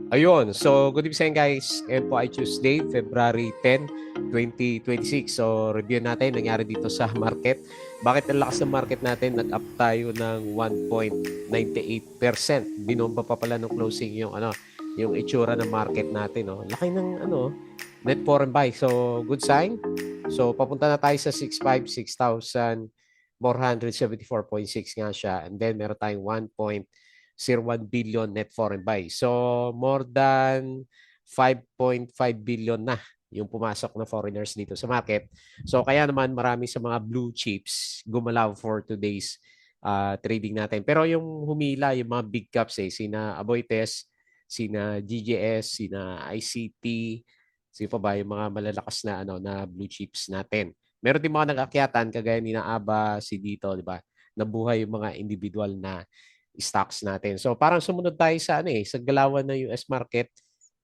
Ayun. So, good evening guys. Ngayon po ay Tuesday, February 10, 2026. So, review natin nangyari dito sa market. Bakit ang lakas ng market natin? Nag-up tayo ng 1.98%. Binomba pa pala ng closing yung itsura ng market natin, no. Laki ng net foreign buy. So, good sign. So, papunta na tayo sa 656,474.6 nga siya. And then, meron tayong 1 billion net foreign buy. So, more than 5.5 billion na yung pumasok na foreigners dito sa market. So, kaya naman marami sa mga blue chips gumalaw for today's trading natin. Pero yung humila, yung mga big caps sina Aboitiz, sina GGS, sina ICT, sino pa ba yung mga malalakas na na blue chips natin. Meron din mga nag-akyatan kagaya ni na Aba, si Dito, di ba? Nabuhay yung mga individual na stocks natin. So parang sumunod tayo sa sa galawan ng US market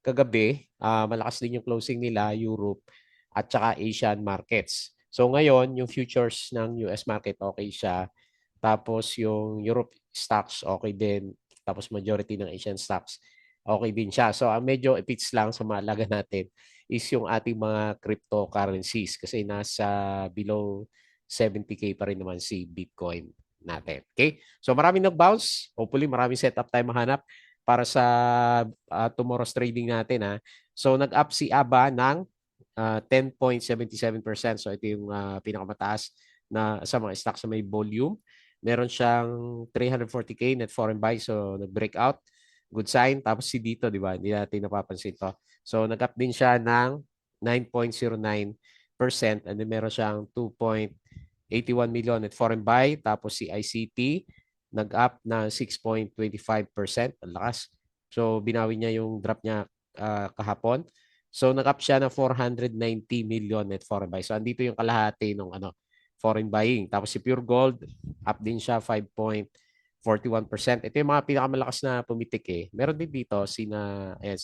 kagabi. Malakas din yung closing nila, Europe at saka Asian markets. So ngayon, yung futures ng US market okay siya. Tapos yung Europe stocks okay din. Tapos majority ng Asian stocks okay din siya. So ang medyo ipits lang sa maalaga natin is yung ating mga cryptocurrencies kasi nasa below 70K pa rin naman si Bitcoin natin. Okay? So maraming nag-bounce. Hopefully maraming setup tayo mahanap para sa tomorrow's trading natin. So nag-up si ABA ng 10.77%. So ito yung pinakamataas na sa mga stocks sa may volume. Meron siyang 340K net foreign buy. So nag-breakout. Good sign. Tapos si dito, di ba? Hindi natin napapansin to. So nag-up din siya ng 9.09%. And then meron siyang 2.81 million net foreign buy. Tapos si ICT nag-up na 6.25%. Ang lakas. So binawi niya yung drop niya kahapon. So nag-up siya na 490 million net foreign buy. So andito yung kalahati ng foreign buying. Tapos si Pure Gold, up din siya 5.41%. Ito yung mga pinakamalakas na pumitik eh. Meron din dito si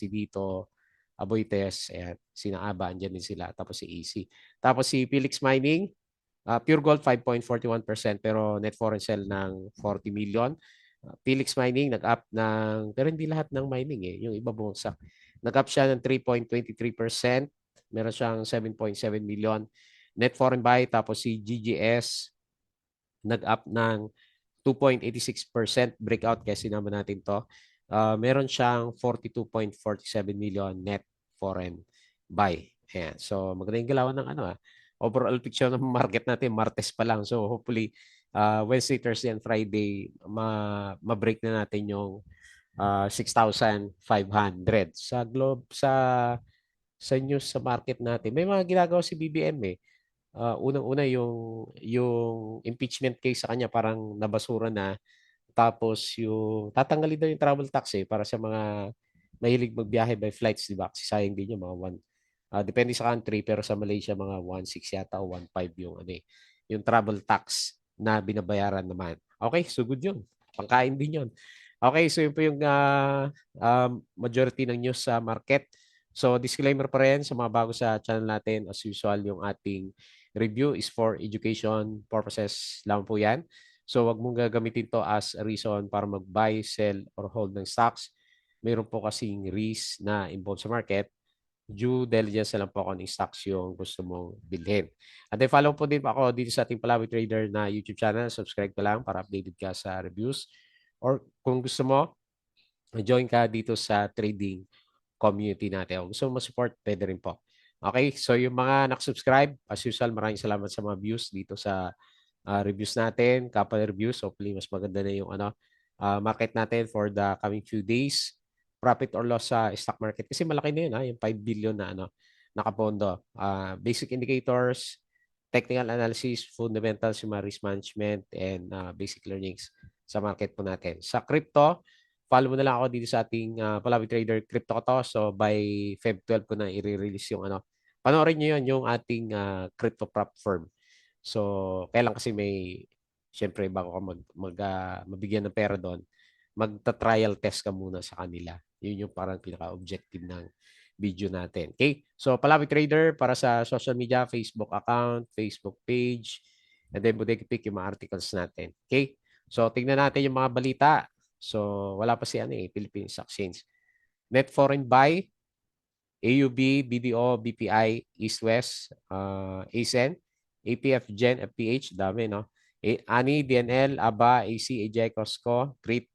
Dito Aboitiz, ayan, sina Aba, andyan din sila. Tapos si Easy. Tapos si Felix Mining, Pure Gold 5.41% pero net foreign sell ng 40 million. Felix Mining nag-up pero hindi lahat ng mining eh, yung iba bumagsak. Nag-up siya ng 3.23%, meron siyang 7.7 million net foreign buy. Tapos si GGS nag-up ng 2.86% breakout kasi naman natin to. Meron siyang 42.47 million net foreign buy. Ayan. So maganda yung galawan ng overall picture ng market natin, Martes pa lang. So hopefully Wednesday, Thursday, and Friday ma-break na natin yung 6,500 sa globe sa news sa market natin. May mga ginagawa si BBM eh. Unang-una yung impeachment case sa kanya parang nabasura na. Tapos yung tatanggalin daw yung travel tax para sa mga mahilig magbiyahe by flights, di ba? Kasi sayang din yung mga depende sa country pero sa Malaysia mga 1.6 yata o 1.5 yung travel tax na binabayaran naman. Okay, so good yun. Pangkain din yun. Okay, so yun po yung majority ng news sa market. So disclaimer pa rin sa mga bago sa channel natin, as usual, yung ating review is for education purposes lang po yan. So wag mong gagamitin to as a reason para mag-buy, sell, or hold ng stocks. Mayroon po kasing risk na involved sa market. Due diligence na lang po kung anong stocks yung gusto mong bilhin. At then follow po din ako dito sa ating Palawi Trader na YouTube channel. Subscribe ka lang para updated ka sa reviews. Or kung gusto mo, join ka dito sa trading community natin. Kung gusto mo support, pwede rin po. Okay, so yung mga nakasubscribe, as usual, maraming salamat sa mga views dito sa reviews natin, couple reviews. Hopefully, mas maganda na yung market natin for the coming few days. Profit or loss sa stock market. Kasi malaki na yun, yung 5 billion na nakapondo. Basic indicators, technical analysis, fundamentals, yung mga risk management, and basic learnings sa market po natin. Sa crypto, follow mo na lang ako dito sa ating Palawi Trader Crypto ko to. So by Feb 12 ko na i-release yung panoorin nyo yun, yung ating crypto prop firm. So, kailan kasi syempre, bago ka mabigyan ng pera doon, magta-trial test ka muna sa kanila. Yun yung parang pinaka-objective ng video natin. Okay? So, Palawi Trader para sa social media, Facebook account, Facebook page, and then Bodega Pick yung mga articles natin. Okay? So, tingnan natin yung mga balita. So, wala pa si Philippines Exchange. Net foreign buy, AUB, BDO, BPI, East West, ASEN, APF, Gen, FPH, dami, no? ANI, DNL, ABA, AC, AJ, Costco, CRIT,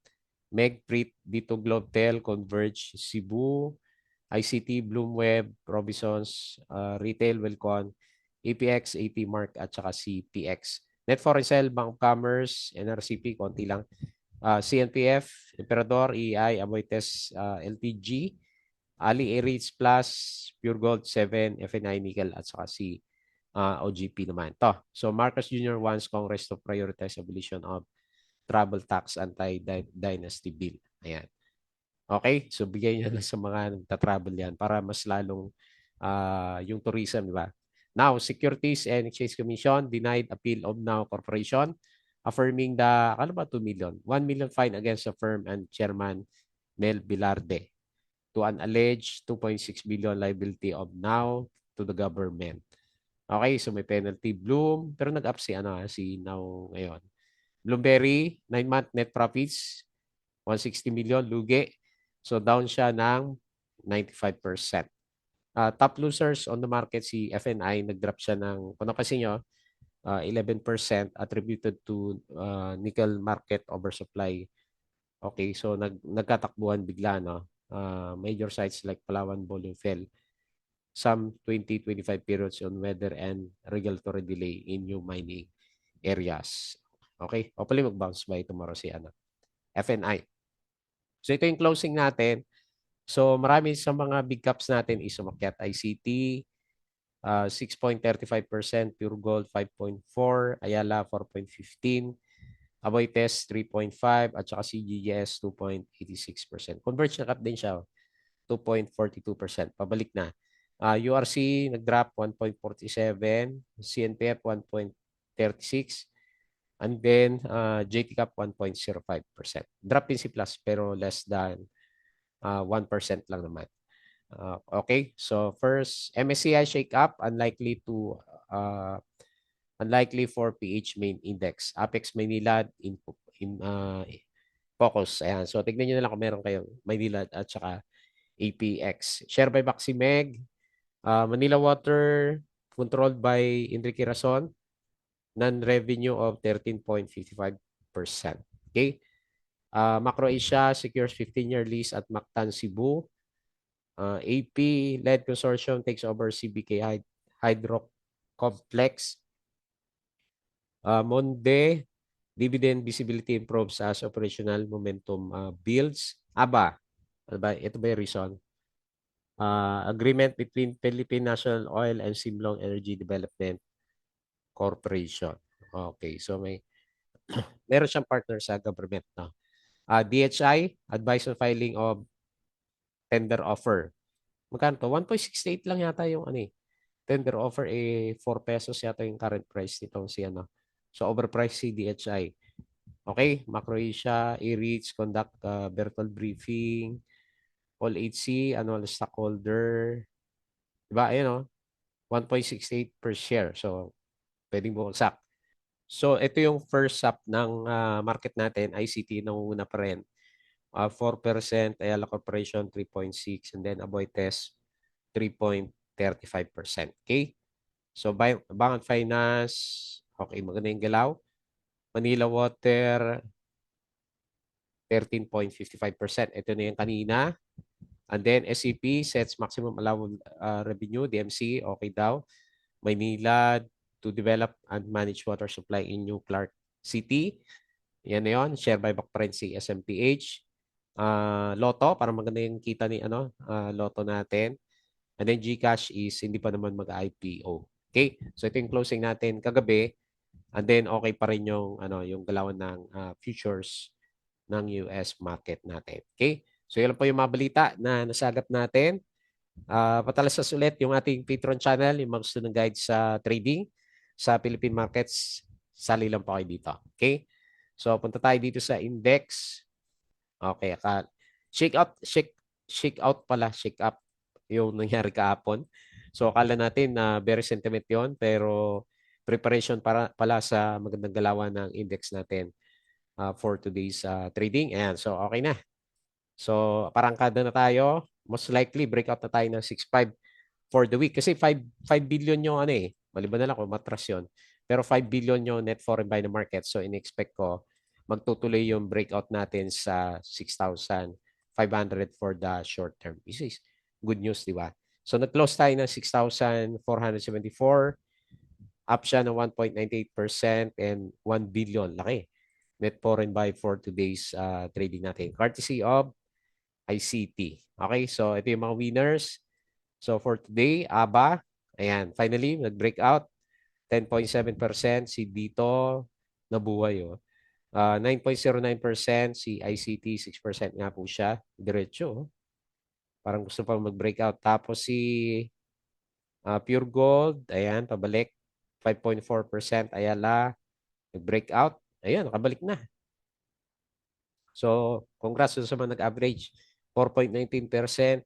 MEG, PRIT, Dito, Globtel, Converge, Cebu, ICT, Bloomweb, Robinsons, Retail, Welcon, APX, AP Mark, at saka CPX. Net foreign sale, Bank of Commerce, NRCP, konti lang. CNPF, Emperador, EI, Aboitiz, LTG, Ali Aries Plus, Pure Gold 7, FNI Nickel, at saka si OGP naman. So Marcos Jr. wants Congress to prioritize abolition of travel tax anti-dynasty bill. Ayan. Okay? So bigay niya lang sa mga nagta-travel yan para mas lalong yung tourism, di ba? Now, Securities and Exchange Commission denied appeal of Now Corporation affirming the, ano ba, 2 million? 1 million fine against the firm and chairman Mel Bilarde to an alleged 2.6 billion liability of Now to the government. Okay, so may penalty. Bloom, pero nag-up si, si Now ngayon. Bloomberry, 9-month net profits, 160 million. Lugi, so down siya ng 95%. Top losers on the market, si FNI, nag-drop siya ng, kung napansin nyo, 11% attributed to nickel market oversupply. Okay, so nagkatakbuhan bigla, no? Major sites like Palawan, Bohol fell. Some 20-25 periods on weather and regulatory delay in new mining areas. Okay, hopefully mag-bounce by tomorrow si FNI. So ito yung closing natin. So marami sa mga big caps natin is umakyat. ICT, 6.35%, Pure Gold 5.4%, Ayala 4.15%, Aboitiz 3.5%, at saka CGS 2.86%. Converge na cut din siya, 2.42%. Pabalik na. URC nag-drop 1.47%, CNPF 1.36%, and then JT Cap 1.05%. Drop din si Plus pero less than 1% lang naman. Okay, so first, MSCI shake up, unlikely for PH main index. Apex Maynilad in focus. Ayan. So tignan niyo na lang kung meron kayong Maynilad at saka APX. Share by Maximeg, Manila Water controlled by Enrique Rason, non-revenue of 13.55%. Okay? Macro Asia secures 15-year lease at Mactan, Cebu. AP-led consortium takes over CBK Hydro Complex. Monde, dividend visibility improves as operational momentum builds. ABA, ito ba yung reason? Agreement between Philippine National Oil and Simlong Energy Development Corporation. Okay, so meron siyang partner sa government. No? DHI, advice on filing of tender offer. Magkano to? 1.68 lang yata yung tender offer, 4 pesos yata yung current price nitong si So overpriced si DHI. Okay, Macro Asia, E-REITs conduct virtual briefing, All HC, annual stockholder. Diba? Ayan 1.68 per share. So, pwedeng bumagsak. So, ito yung first up ng market natin. ICT nangunguna pa rin. 4%, Ayala Corporation 3.6%, and then Aboitiz 3.35%. Okay? So, Bank Finance, okay, maganda yung galaw. Manila Water, 13.55%. Ito na yung kanina. And then SCP sets maximum allowable revenue. DMC, okay daw. Maynila to develop and manage water supply in New Clark City. Yan na yun. Share buyback pa rin si SMPH. Lotto, para maganda yung kita ni Lotto natin. And then GCash is hindi pa naman mag-IPO. Okay? So ito yung closing natin kagabi. And then okay pa rin yung yung galawan ng futures ng US market natin. Okay? So yun po yung mga balita na nasagap natin. Patalasas ulit yung ating Patreon channel, yung mga gusto ng guide sa trading sa Philippine markets. Sali lang po kayo dito. Okay? So punta tayo dito sa index. Okay, shake up yung nangyari kahapon. So akala natin na very sentiment yon, pero preparation pala sa magandang galawan ng index natin for today's trading. Ayan, so okay na. So, parangkada na tayo. Most likely, breakout na tayo ng 6.5 for the week. Kasi 5 billion yung ano eh. Maliban na lang kung matras yun. Pero 5 billion yung net foreign buy na market. So, in-expect ko magtutuloy yung breakout natin sa 6,500 for the short term. This is good news, di ba? So, nag-close tayo ng 6,474. Up siya ng 1.98% and 1 billion. Laki. Net foreign buy for today's trading natin. Courtesy of ICT. Okay, so ito yung mga winners. So for today, ABA, ayan, finally, nag-breakout. 10.7% si Dito nabuhay. Oh. 9.09% si ICT, 6% nga po siya. Diretso. Oh. Parang gusto pang mag-breakout. Tapos si Pure Gold, ayan, pabalik. 5.4%. Ayala, nag-breakout. Ayan, nakabalik na. So, congrats sa mga nag-average. 4.19%.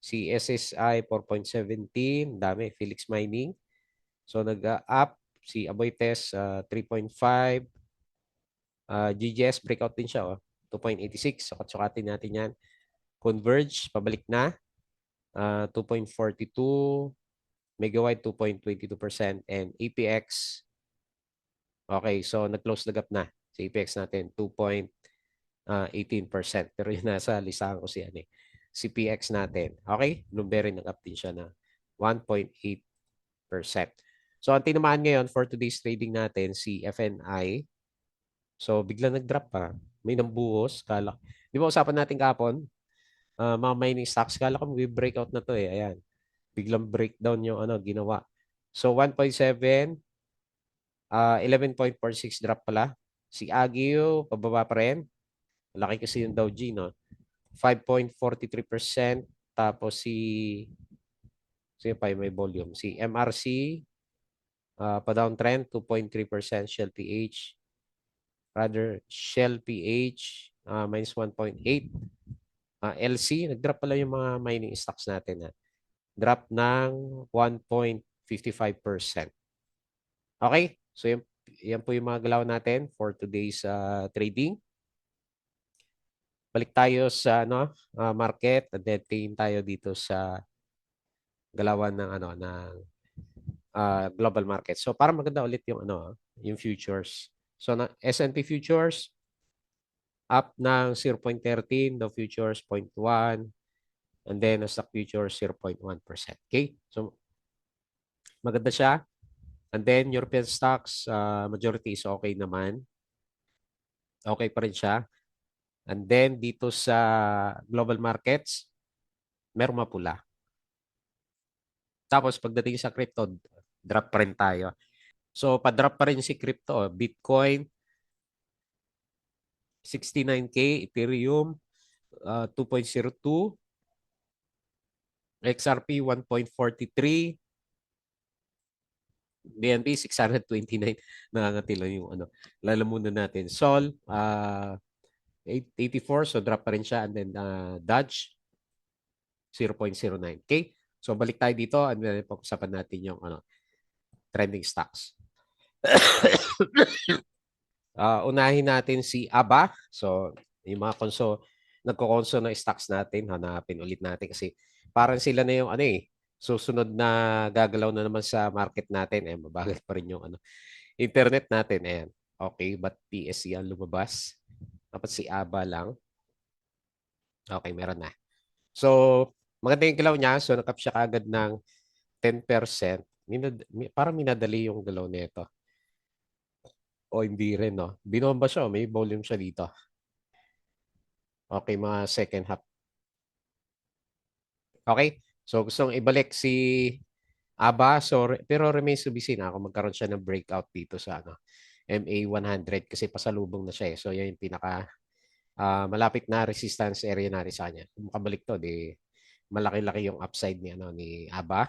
Si SSI 4.17, dami. Felix Mining. So nag-up si Aboites 3.5. GGS breakout din siya 2.86. Sukat-sukatin natin yan. Converge pabalik na 2.42. Megawide 2.22% and APX okay, so nag-close the gap na si APX natin 2.18%. Pero yun nasa listahan ko si si PX natin. Okay? Blueberry nag-up din siya na 1.8%. So, ang tinamaan ngayon for today's trading natin, si FNI. So, bigla nag-drop pa. May nambuhos. Di ba usapan natin kapon? Mga mining stocks. Kala ko may breakout na to eh. Ayan. Biglang breakdown yung ginawa. So, 1.7, 11.46 drop pala. Si Agio, pababa pa rin. Laki kasi yung Dow G, no? 5.43%. Tapos si pa may volume. Si MRC, pa-downtrend, 2.3%. Shell PH, Shell PH, minus 1.8. LC, nag-drop pala yung mga mining stocks natin. Drop ng 1.55%. Okay? So, yan po yung mga galaw natin for today's trading. Balik tayo sa market at then tingin tayo dito sa galawan ng global market. So para maganda ulit yung yung futures. So S&P futures up ng 0.13, Dow futures 0.1 and then stock futures 0.1%. Okay? So maganda siya. And then European stocks majority is okay naman. Okay pa rin siya. And then dito sa global markets meron mapula. Tapos pagdating sa crypto, drop pa rin tayo. So pa-drop pa rin si crypto. Bitcoin 69K, Ethereum 2.02, XRP 1.43, BNB 629. Nangangati lang yung lalamunan natin. Sol 84, so drop pa rin siya. And then Dodge 0.09. Okay? So balik tayo dito and then pag-usapan natin yung trending stocks. Unahin natin si ABA. So yung mga nagko-conso ng stocks natin, hanapin ulit natin kasi parang sila na yung susunod na gagalaw na naman sa market natin. Mabagal pa rin yung internet natin. Ayan. Okay, but PSE ang lumabas. Dapat si ABA lang. Okay, meron na. So, maganda yung galaw niya. So, nakap siya kagad ng 10%. Parang minadali yung galaw nito. O hindi rin, no? Binomba siya. May volume siya dito. Okay, mga second half. Okay? So, gustong ibalik si ABA. So, pero remains to be seen kung magkaroon siya ng breakout dito sa MA100 kasi pasalubong na siya. So, yan yung pinaka malapit na resistance area natin sa kanya. Kung makabalik to, di malaki-laki yung upside ni ABA.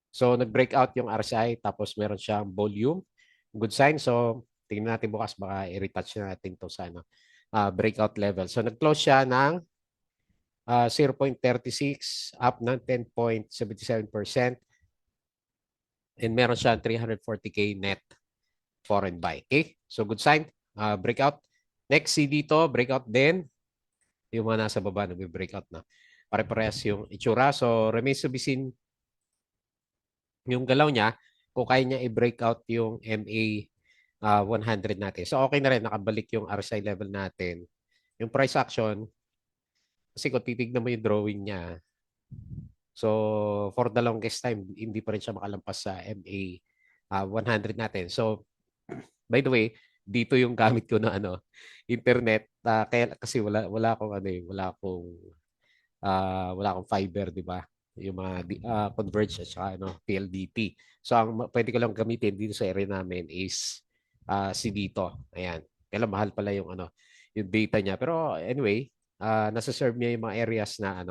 So, nag-breakout yung RSI tapos meron siyang volume. Good sign. So, tingnan natin bukas baka i-retouch na natin to sa breakout level. So, nag-close siya ng 0.36 up ng 10.77%. And meron siya 340K net foreign buy. Okay? So, good sign. Breakout. Next, see dito, breakout din. yung mga nasa baba nagbe-breakout na. Pare-parehas yung itsura. So, remains to be seen yung galaw niya kung kaya niya i-breakout yung MA 100 natin. So, okay na rin. Nakabalik yung RSI level natin. Yung price action, kasi kung titignan mo yung drawing niya, so for the longest time, hindi pa rin siya makalampas sa MA 100 natin. So, by the way, dito yung gamit ko na internet. Kaya kasi wala akong wala akong fiber, di ba? Yung mga Converge at saka PLDT. So ang pwede ko lang gamitin dito sa area namin is si dito. Ayan. Kaya mahal pala yung yung data niya. Pero anyway, nasa-serve niya yung mga areas na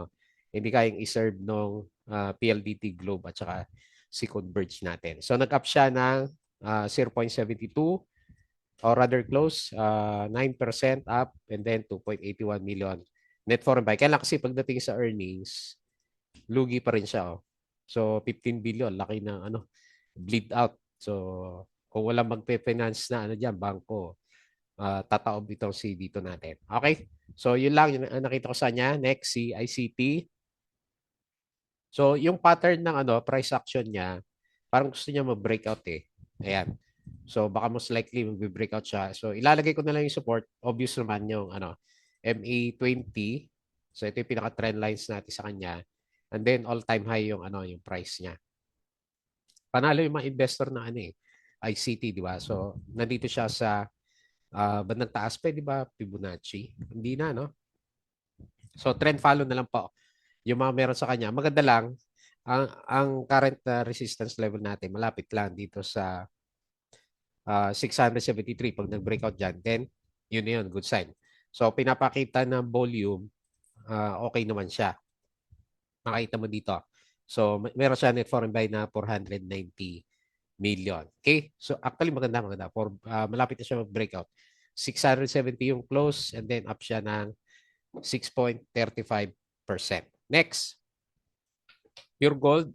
hindi kayang i-serve nung PLDT Globe at saka si Converge natin. So nag-up siya ng 0.72 or rather close, 9% up and then 2.81 million net foreign buy. Kaya lang kasi pagdating sa earnings, lugi pa rin siya. Oh. So 15 billion, laki ng bleed out. So kung walang magpe-finance na diyan, bangko, tataob itong si dito natin. Okay? So yun lang yung nakita ko sa kanya. Next, si ICT. So yung pattern ng price action niya, parang gusto niya mag-breakout eh. Ayan. So baka most likely mag-breakout siya. So ilalagay ko na lang yung support. Obvious naman yung MA20. So ito yung pinaka-trend lines natin sa kanya. And then all-time high yung yung price niya. Panalo yung mga investor na ICT, di ba? So nandito siya sa bandang taas pa, di ba? Fibonacci. Hindi na, no? So trend follow na lang po yung mga meron sa kanya. Maganda lang, ang current resistance level natin, malapit lang dito sa 673 pag nag-breakout dyan, then yun, good sign. So, pinapakita ng volume, okay naman siya. Nakita mo dito. So, meron siya net foreign buy na 490 million. Okay? So, actually, maganda. Malapit na siya mag-breakout. 670 yung close and then up siya ng 6.35%. Next, pure gold.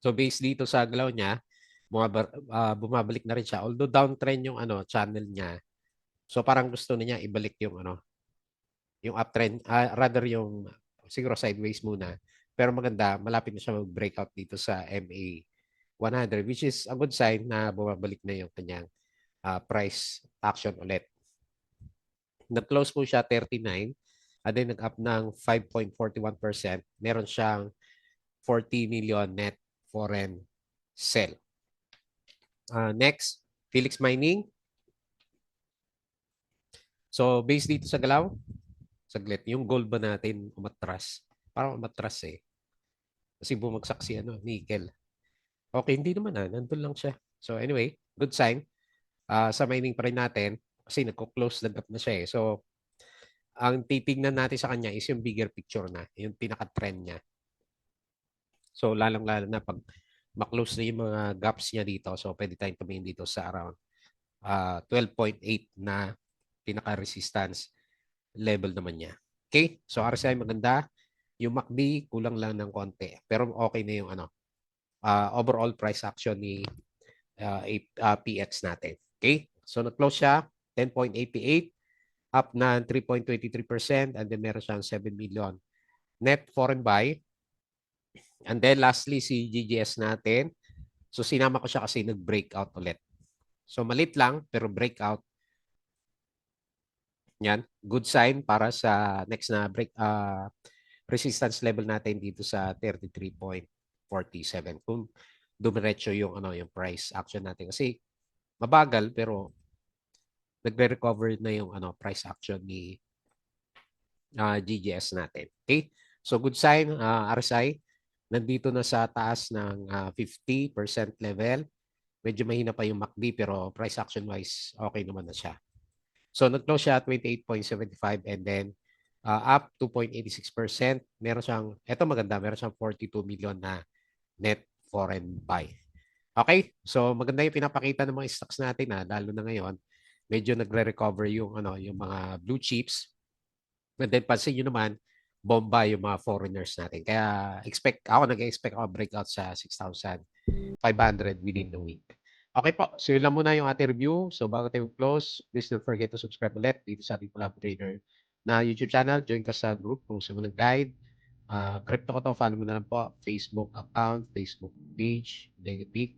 So, based dito sa galaw niya, bumabalik na rin siya. Although downtrend yung channel niya. So parang gusto niya ibalik yung yung uptrend, rather yung siguro sideways muna. Pero maganda, malapit na siya mag-breakout dito sa MA 100 which is a good sign na bumabalik na yung kanyang price action ulit. Nag-close po siya 39 and then nag-up ng 5.41%. Meron siyang 40 million net foreign sell. Next, Felix Mining. So, based dito sa galaw, saglit, yung gold ba natin umatras? Parang umatras eh. Kasi bumagsak si nickel. Okay, hindi naman nandun lang siya. So anyway, good sign. Sa mining pa rin natin, kasi nagko-close na gap na siya eh. So, ang titignan natin sa kanya is yung bigger picture na, yung pinaka-trend niya. So, lalong-lalo na pag maklose na yung mga gaps niya dito, so pwede tayong tumingin dito sa around 12.8 na pinaka-resistance level naman niya. Okay? So, RSI maganda. Yung MACD, kulang lang ng konti. Pero okay na yung overall price action ni PX natin. Okay? So, nag-close siya 10.88, up na 3.23%, and then meron siyang 7 million net foreign buy. And then lastly, si GGS natin. So, sinama ko siya kasi nag-breakout ulit. So, malit lang, pero breakout. Yan. Good sign para sa next na resistance level natin dito sa 33.47. Kung dumiretso yung yung price action natin kasi mabagal pero nagre-recover na yung price action ni GGS natin. Okay? So good sign, RSI nandito na sa taas ng 50% level. Medyo mahina pa yung MACD pero price action wise okay naman na siya. So nag-close siya at 28.75 and then up 2.86%. Meron siyang, eto maganda, meron siyang 42 million na net foreign buy. Okay? So maganda yung pinapakita ng mga stocks natin lalo na ngayon. Medyo nagre-recover yung yung mga blue chips. And then pansin nyo naman, bomba yung mga foreigners natin. Kaya nag-expect ako breakout sa 6,500 within the week. Okay po, so yun lang muna yung ating review. So bago tayo close, please don't forget to subscribe ulit dito sa ating Collab Trader na YouTube channel. Join ka sa group kung gusto mo ng guide. Crypto ko to, follow mo na lang po. Facebook account, Facebook page, Peak,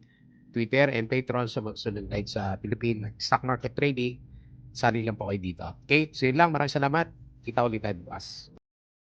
Twitter, and Patreon sa magsunod guide sa Philippine stock market trading. Sali lang po kayo dito. Okay, so yun lang. Maraming salamat. Kita ulit tayo bukas.